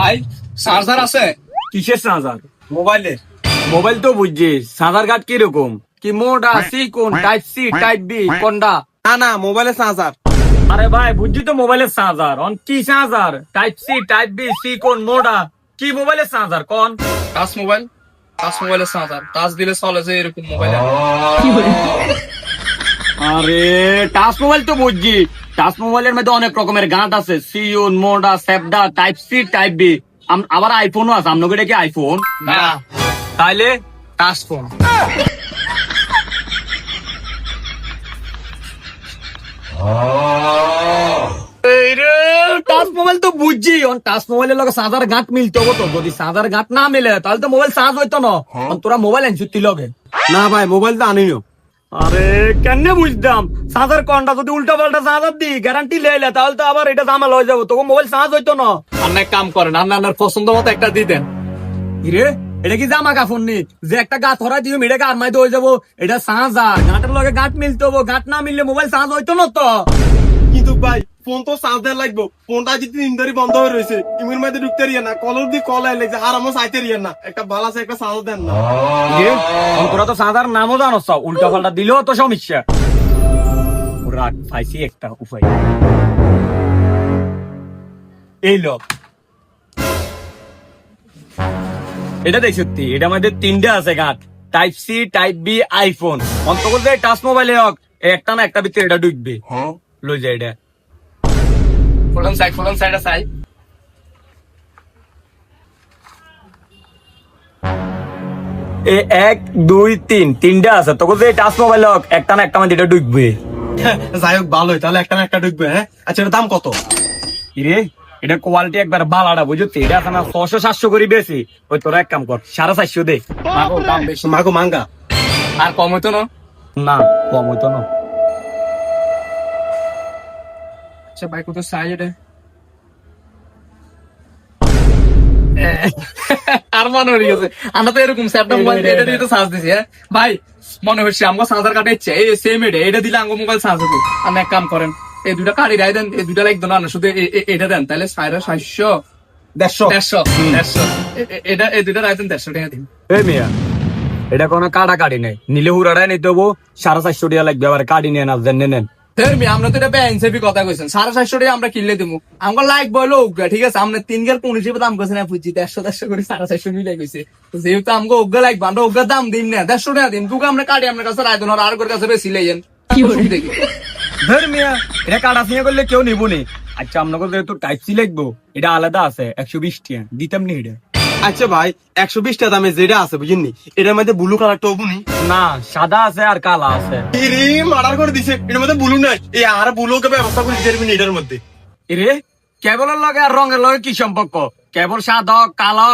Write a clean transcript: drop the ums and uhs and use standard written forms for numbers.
ভাই চার্জার আছে? কিসের চার্জার? মোবাইলের। মোবাইল তো বুঝছি, চার্জার কার্ড কিরকম, কি মোটা সিকোন টাইপ সি টাইপ বি কোনটা? না মোবাইলের চার্জার। আরে ভাই বুঝছি তো মোবাইলের চার্জার, অন কি charger? Type C type B সিকোন মোটা কি মোবাইলের চার্জার কোন? টাচ মোবাইল, টাচ মোবাইলের চার্জার। টাচ দিলে চলে যে এরকম মোবাইল। আরে টাচ মোবাইল তো বুঝছি, টাচ মোবাইলের মধ্যে অনেক রকমের গাঁট আছে, সিউন মোডা সেপডা টাইপ সি টাইপ বি, আবার আইফোনও আছে। আপনাকে এটা কি আইফোন? না, তাইলে টাচ ফোন। টাচ মোবাইল তো বুঝছি, টাচ মোবাইলের লগে চার্জার গাঁট মিলতে হবো তো, যদি চার্জার গাঁট না মিলে তাহলে তো মোবাইল চার্জ হইতো না। তোরা মোবাইল আনছুতি লগে? না ভাই, মোবাইল তো আনিও। আরে কেন বুঝতাম চার্জার কোনটা, যদি উল্টা পাল্টা চার্জার দি গ্যারান্টি লেলে তাহলে তো আবার এটা জামাল হয়ে যাবো, তোকে মোবাইল চার্জ হইতো না। আপনি এক কাম করেন, আপনি আপনার পছন্দ মতো একটা দিয়ে দেন। রে এটা কি জামা কাপড় নি যে একটা গাছ ধরা দিও এটা গাছ মাইতে হয়ে যাবো? এটা চার্জার, গাঁটের লগে গাঁট মিলতে হবো, গাঁট না মিললে মোবাইল চার্জ হইতো না তো। কিন্তু ভাই ফোন তো চার্জ দেওয়া লাগবো। ফোনটা যদি দিন ধরে বন্ধ হয়ে রয়েছে, ইমের মধ্যে ঢুকতে রিয়া না, কলর দিয়ে কল আইলে যে আর আমার চাইতে রিয়া না, একটা ভালো আছে একটা চার্জ দেন না। তোরা তো চার্জার নামও জানো, উল্টা পাল্টা দিলেও তো সমস্যা। রাখ পাইছি একটা উপায়, এই লোক এটা দেখ, সত্যি এটা আমাদের তিনটে আছে গাঁট, type C type B iPhone. অন্তত যে টাচ মোবাইলে হোক একটা না একটা ভিতরে এটা ঢুকবে। লই যায় এটা ফোন সাইড আছে। এ 1 2 3 তিনটা আছে, তোকে যে টাচ মোবাইল হোক একটা না একটা মধ্যে এটা ঢুকবে। যাই হোক ভালোই, তাহলে একটা না একটা ঢুকবে। হ্যাঁ আচ্ছা, এটার দাম কত? রে এটা কোয়ালিটি একবার বালাটা বুঝতে, এটা আছে না 600-700 করে বেশি। ওই তোরা এক কাম কর 450 দে। মাগো দাম বেশি। মাগো মাঙ্গা। আর কম হইতো না? না কম হইতো না। আচ্ছা ভাই কত সাইজ এটা? আর মনে হয়ে গেছে আমরা তো এরকম স্যাপটা মোবাইল এটা দিয়ে তো চার্জ দিছি। হ্যাঁ ভাই মনে হচ্ছে আমাকে চার্জার কাটাইছে এই সেম এটা দিলে আমাকে মোবাইল চার্জ হতো। আপনি এক কাম করেন, এই দুটা কাটি রাই দেন, এই দুটা লাগতো না, শুধু এটা দেন, তাহলে 750 150 এটা এই দুটা রাই দেন 150 টাকা দিন। এই মিয়া এটা কোনো কাটাকাটি নেই, নিলে হুড়াটাই নিতে হবো। 450 টাকা লাগবে, আবার কাটি নিয়ে না দেন নেন। আমরা তো এটা বেআইনসাফি কথা কইছেন। 750 টাকা আমরা কিনলে দিব, আমরা লাইক বলো ঠিক আছে। আমরা 3 গেল 15 হিসেবে দাম করছেন, বুঝছি 150 করে 450 মিলে গেছে। যেহেতু আমাকে ওগা লাগবে, আমরা ওগা দাম দিন না, 150 টাকা দিন। তুই আমরা কাটি আপনার কাছে রায় দেন, আর আর কাছে বেশি লেন কি দেখি। ধর মিয়া এটা কাটা সিঁয়া করলে কেউ নিবো নি। আচ্ছা আপনাকে যেহেতু টাইপ সি লাগবো, এটা আলাদা আছে 120 টাকা দিতাম নি এটা। আচ্ছা ভাই, 120 টাকা দামে যেটা আছে বুঝিনি, এটার মধ্যে ব্লু কালারটা হবুনি? না সাদা আছে আর কালা আছে। মার্ডার করে দিছে, এটার মধ্যে ব্লু নাই। এই আর ব্লু কে ব্যবস্থা করে দিতে পারবি এটার মধ্যে? রে কেবলের লগে আর রঙের লগে কি সম্পর্ক? কেবল সাদা কালা